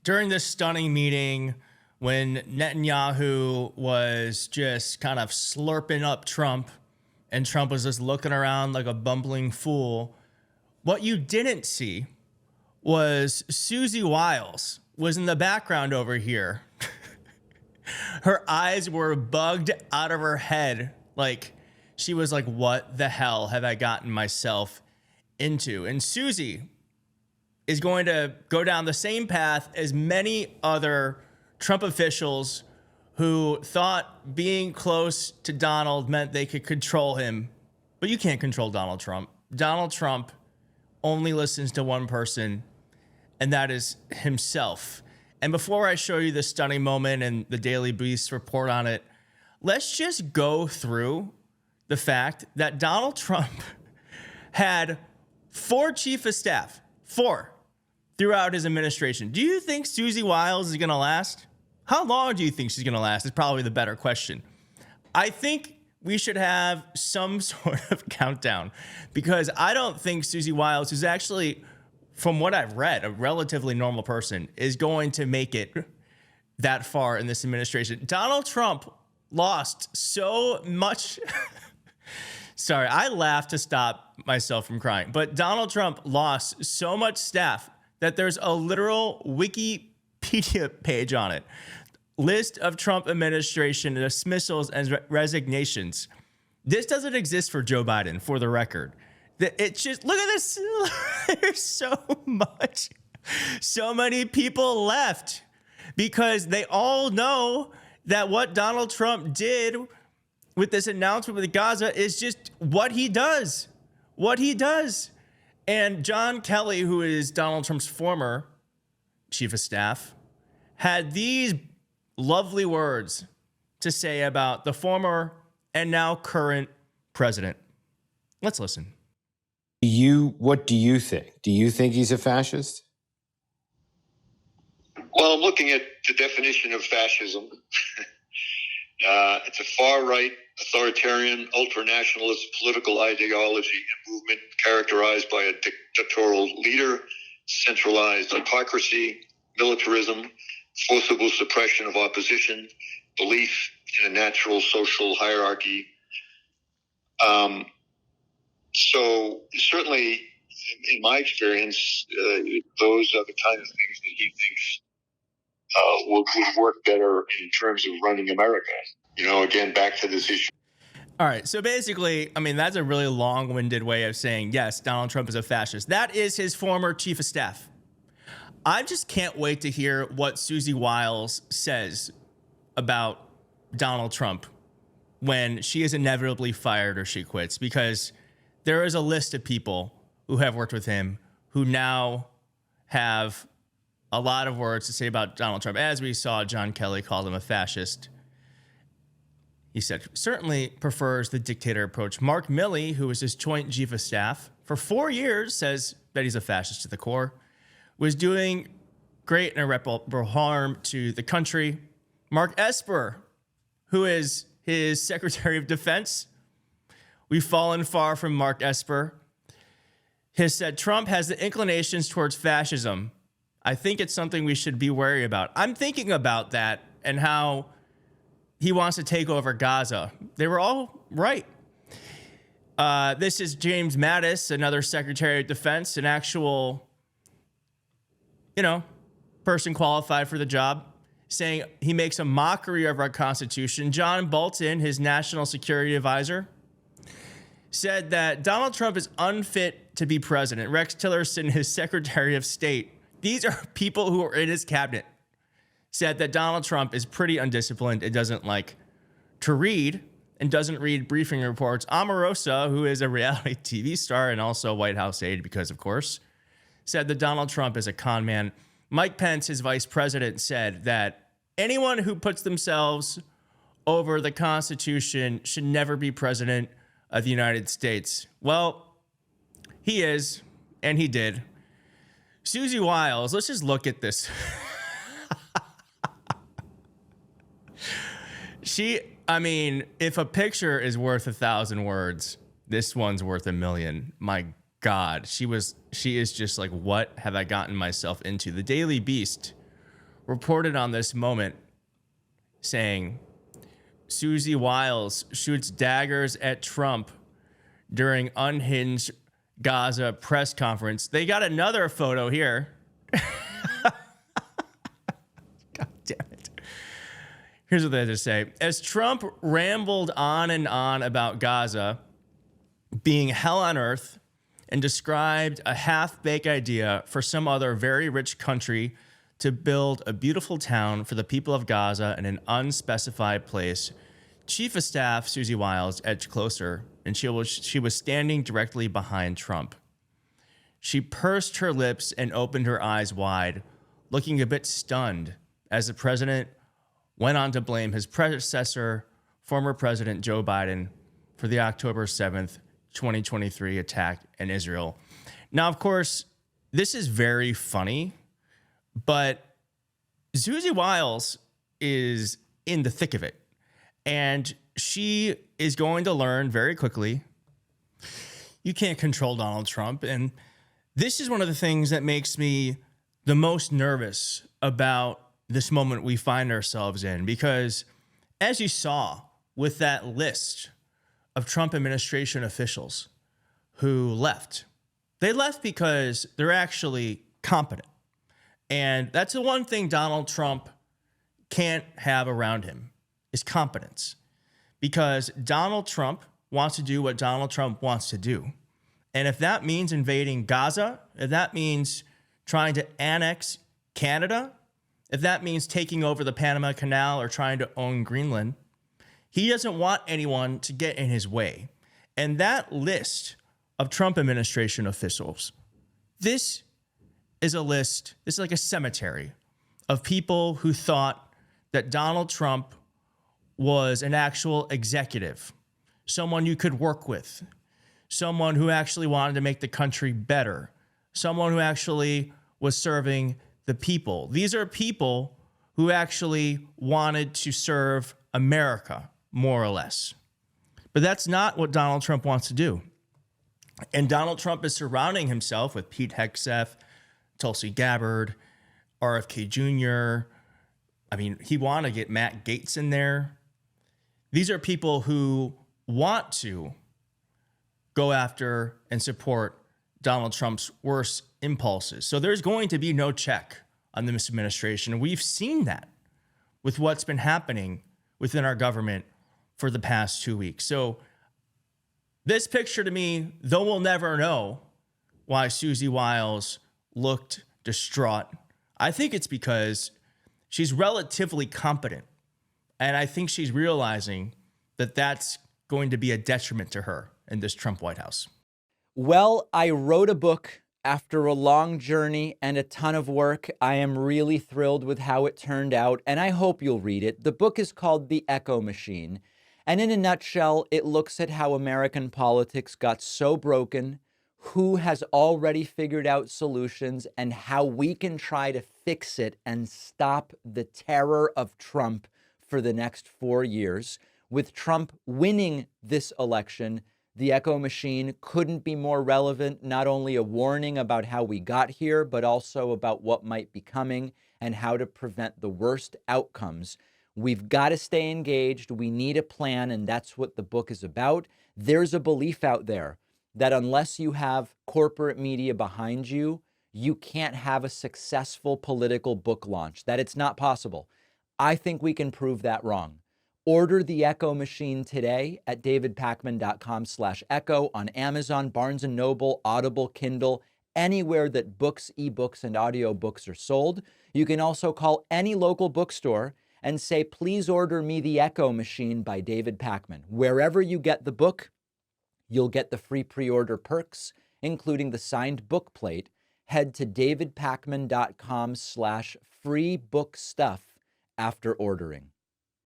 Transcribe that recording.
during this stunning meeting when Netanyahu was just kind of slurping up Trump and Trump was just looking around like a bumbling fool, what you didn't see was Susie Wiles was in the background over here. Her eyes were bugged out of her head. Like, she was like, what the hell have I gotten myself into? And Susie is going to go down the same path as many other Trump officials who thought being close to Donald meant they could control him. But you can't control Donald Trump. Donald Trump only listens to one person, and that is himself. And before I show you this stunning moment and the Daily Beast report on it, let's just go through the fact that Donald Trump had 4 chief of staff, 4, throughout his administration. Do you think Susie Wiles is going to last? How long do you think she's going to last is probably the better question. I think we should have some sort of countdown, because I don't think Susie Wiles, who's actually, from what I've read, a relatively normal person, is going to make it that far in this administration. Donald Trump lost so much. Sorry, I laughed to stop myself from crying. But Donald Trump lost so much staff that there's a literal Wikipedia page on it. List of Trump administration dismissals and resignations. This doesn't exist for Joe Biden, for the record. It's just, look at this. There's so much. So many people left because they all know that what Donald Trump did with this announcement with Gaza is just what he does. What he does. And John Kelly, who is Donald Trump's former chief of staff, had these lovely words to say about the former and now current president. Let's listen. What do you think? Do you think he's a fascist? Well, I'm looking at the definition of fascism. It's a far-right, authoritarian, ultra-nationalist political ideology and movement characterized by a dictatorial leader, centralized autocracy, militarism, forcible suppression of opposition, belief in a natural social hierarchy. So certainly, in my experience, those are the kind of things that he thinks would work better in terms of running America. You know, again, back to this issue. All right. So basically, I mean, that's a really long-winded way of saying, yes, Donald Trump is a fascist. That is his former chief of staff. I just can't wait to hear what Susie Wiles says about Donald Trump when she is inevitably fired or she quits, because there is a list of people who have worked with him who now have a lot of words to say about Donald Trump. As we saw, John Kelly called him a fascist. He said, certainly prefers the dictator approach. Mark Milley, who was his joint chief of staff for 4 years, says that he's a fascist to the core, was doing great and irreparable harm to the country. Mark Esper, who is his Secretary of Defense, we've fallen far from Mark Esper, has said Trump has the inclinations towards fascism. I think it's something we should be wary about. I'm thinking about that and how he wants to take over Gaza. They were all right. This is James Mattis, another Secretary of Defense, an actual, person qualified for the job, saying he makes a mockery of our Constitution. John Bolton, his national security advisor, said that Donald Trump is unfit to be president. Rex Tillerson, his Secretary of State, these are people who are in his cabinet, said that Donald Trump is pretty undisciplined and doesn't like to read and doesn't read briefing reports. Omarosa, who is a reality TV star and also a White House aide, because of course, said that Donald Trump is a con man. Mike Pence, his vice president, said that anyone who puts themselves over the Constitution should never be president of the United States. Well, he is, and he did. Susie Wiles, let's just look at this. If a picture is worth 1,000 words, this one's worth 1,000,000. My God, she is just like, what have I gotten myself into? The Daily Beast reported on this moment saying, Susie Wiles shoots daggers at Trump during unhinged Gaza press conference. They got another photo here. God damn it. Here's what they had to say. As Trump rambled on and on about Gaza being hell on earth and described a half-baked idea for some other very rich country to build a beautiful town for the people of Gaza in an unspecified place, Chief of Staff Susie Wiles edged closer, and she was standing directly behind Trump. She pursed her lips and opened her eyes wide, looking a bit stunned as the president went on to blame his predecessor, former President Joe Biden, for the October 7th, 2023 attack in Israel. Now, of course, this is very funny, but Susie Wiles is in the thick of it. And she is going to learn very quickly, you can't control Donald Trump. And this is one of the things that makes me the most nervous about this moment we find ourselves in. Because as you saw with that list of Trump administration officials who left, they left because they're actually competent. And that's the one thing Donald Trump can't have around him is competence, because Donald Trump wants to do what Donald Trump wants to do. And if that means invading Gaza, if that means trying to annex Canada, if that means taking over the Panama Canal or trying to own Greenland, he doesn't want anyone to get in his way. And that list of Trump administration officials, this is a list, this is like a cemetery of people who thought that Donald Trump was an actual executive, someone you could work with, someone who actually wanted to make the country better, someone who actually was serving the people. These are people who actually wanted to serve America, more or less. But that's not what Donald Trump wants to do. And Donald Trump is surrounding himself with Pete Hegseth, Tulsi Gabbard, RFK Jr. I mean, he wanted to get Matt Gaetz in there. These are people who want to go after and support Donald Trump's worst impulses. So there's going to be no check on this administration. We've seen that with what's been happening within our government for the past 2 weeks. So this picture to me, though we'll never know why Susie Wiles looked distraught, I think it's because she's relatively competent. And I think she's realizing that that's going to be a detriment to her in this Trump White House. Well, I wrote a book after a long journey and a ton of work. I am really thrilled with how it turned out, and I hope you'll read it. The book is called The Echo Machine. And in a nutshell, it looks at how American politics got so broken, who has already figured out solutions, and how we can try to fix it and stop the terror of Trump for the next 4 years. With Trump winning this election, The Echo Machine couldn't be more relevant, not only a warning about how we got here, but also about what might be coming and how to prevent the worst outcomes. We've got to stay engaged. We need a plan, and that's what the book is about. There's a belief out there that unless you have corporate media behind you, you can't have a successful political book launch, that it's not possible. I think we can prove that wrong. Order The Echo Machine today at davidpakman.com/echo on Amazon, Barnes & Noble, Audible, Kindle, anywhere that books, ebooks, and audiobooks are sold. You can also call any local bookstore and say, please order me The Echo Machine by David Pakman. Wherever you get the book, you'll get the free pre-order perks, including the signed book plate. Head to davidpakman.com/free book stuff after ordering.